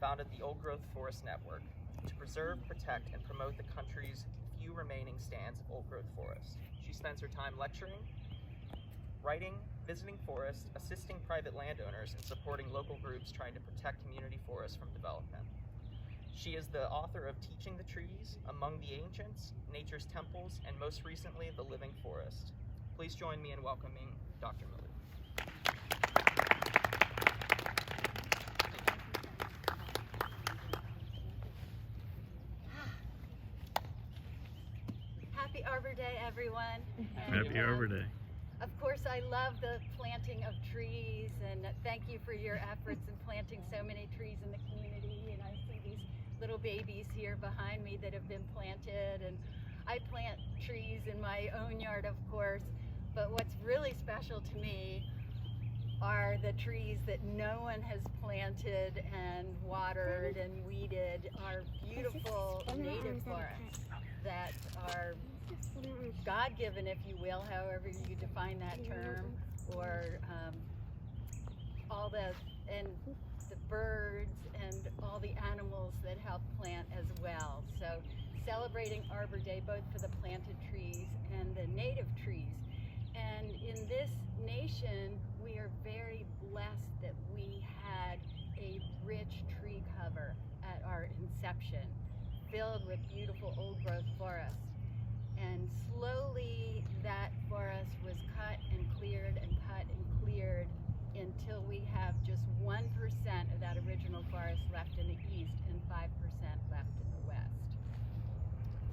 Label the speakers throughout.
Speaker 1: founded the Old Growth Forest Network to preserve, protect, and promote the country's few remaining stands of old growth forest. She spends her time lecturing, writing, visiting forests, assisting private landowners, and supporting local groups trying to protect community forests from development. She is the author of Teaching the Trees, Among the Ancients, Nature's Temples, and most recently, The Living Forest. Please join me in welcoming Dr. Maloof.
Speaker 2: Happy Arbor Day, everyone.
Speaker 3: Happy Arbor Day.
Speaker 2: Of course, I love the planting of trees, and thank you for your efforts in planting so many trees in the community. And I see these little babies here behind me that have been planted, and I plant trees in my own yard, of course, but what's really special to me are the trees that no one has planted and watered and weeded, our beautiful native forests that are God-given, if you will, however you define that term, or all the birds and all the animals that help plant as well. So celebrating Arbor Day both for the planted trees and the native trees. And in this nation, we are very blessed that we had a rich tree cover at our inception, filled with beautiful old growth forests. And slowly that forest was cut and cleared and cut and cleared until we have just 1% of that original forest left in the east and 5% left in the west.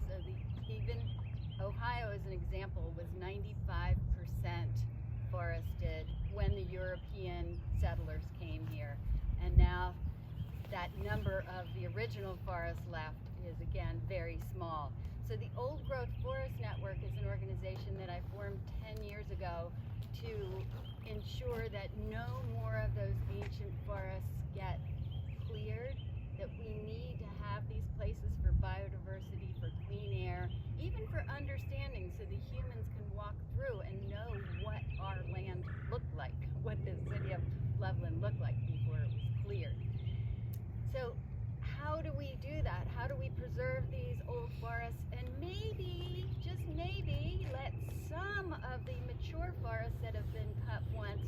Speaker 2: So even Ohio, as an example, was 95% forested when the European settlers came here. And now that number of the original forest left is again very small. So the Old Growth Forest Network is an organization that I formed 10 years ago to ensure that no more of those ancient forests get cleared, that we need to have these places for biodiversity, for clean air, even for understanding, so the humans can walk through and know what our land looked like, what the city of Loveland looked like before it was cleared. So how do we do that? How do we preserve these old forests and maybe, just maybe, let some of the mature forests that have been cut once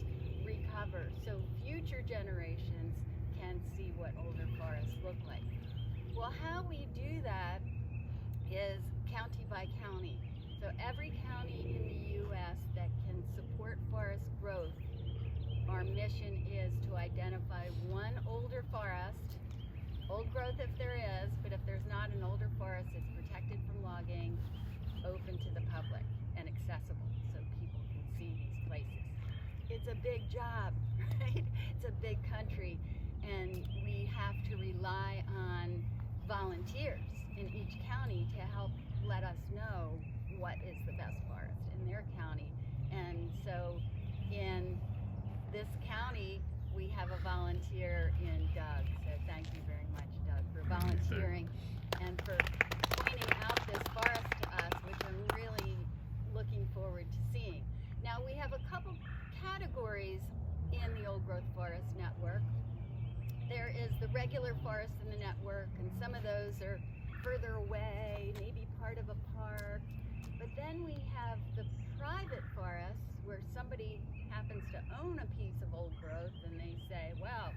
Speaker 2: recover so future generations can see what older forests look like? Well, how we do that is county by county. So every county in the U.S. that can support forest growth, our mission is to identify one older forest, old growth if there is, but if there's not an older forest, it's protected from logging, open to the public and accessible so people can see these places. It's a big job, right? It's a big country, and we have to rely on volunteers in each county to help let us know what is the best forest in their county. And so in this county, we have a volunteer in Doug. So thank you very much, Doug, for volunteering and for pointing out this forest to us, which I'm really looking forward to seeing. Now we have a couple categories in the Old Growth Forest Network. There is the regular forest in the network, and some of those are further away, maybe part of a park. But then we have the private forests where somebody happens to own a piece of old growth and they say, well,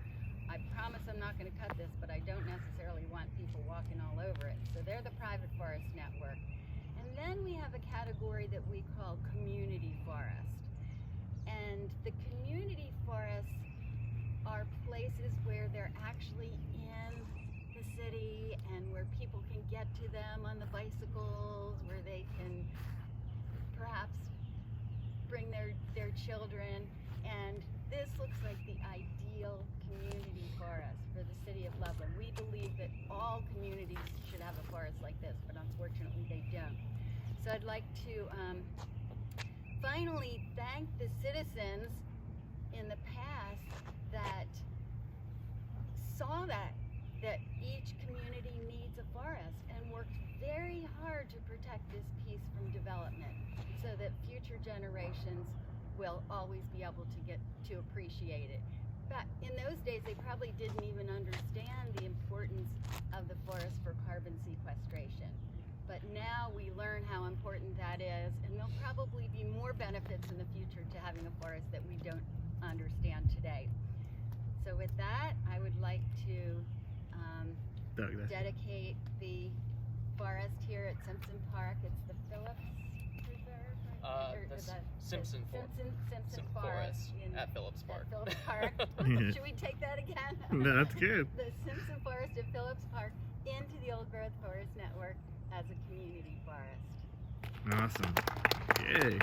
Speaker 2: I promise I'm not going to cut this, but I don't necessarily want people walking all over it. So they're the private forest network. And then we have a category that we call community forest. And the community forests are places where they're actually in the city and where people can get to them on the bicycles, where they can perhaps bring their children. And this looks like the ideal community forest for the city of Loveland. We believe that all communities should have a forest like this, but unfortunately they don't. So I'd like to finally thank the citizens in the past that saw that each community needs a forest and worked very hard to protect this piece from development so that future generations will always be able to get to appreciate it. But in those days, they probably didn't even understand the importance benefits in the future to having a forest that we don't understand today. So with that, I would like to dedicate the forest here at Simpson Park. It's the Phillips Preserve, right? Or
Speaker 1: Simpson
Speaker 2: Forest
Speaker 1: at Phillips Park.
Speaker 2: At Phillips Park. Should we take that again?
Speaker 3: No, that's good.
Speaker 2: The Simpson Forest at Phillips Park into the Old Growth Forest Network as a community forest.
Speaker 3: Awesome. Yay.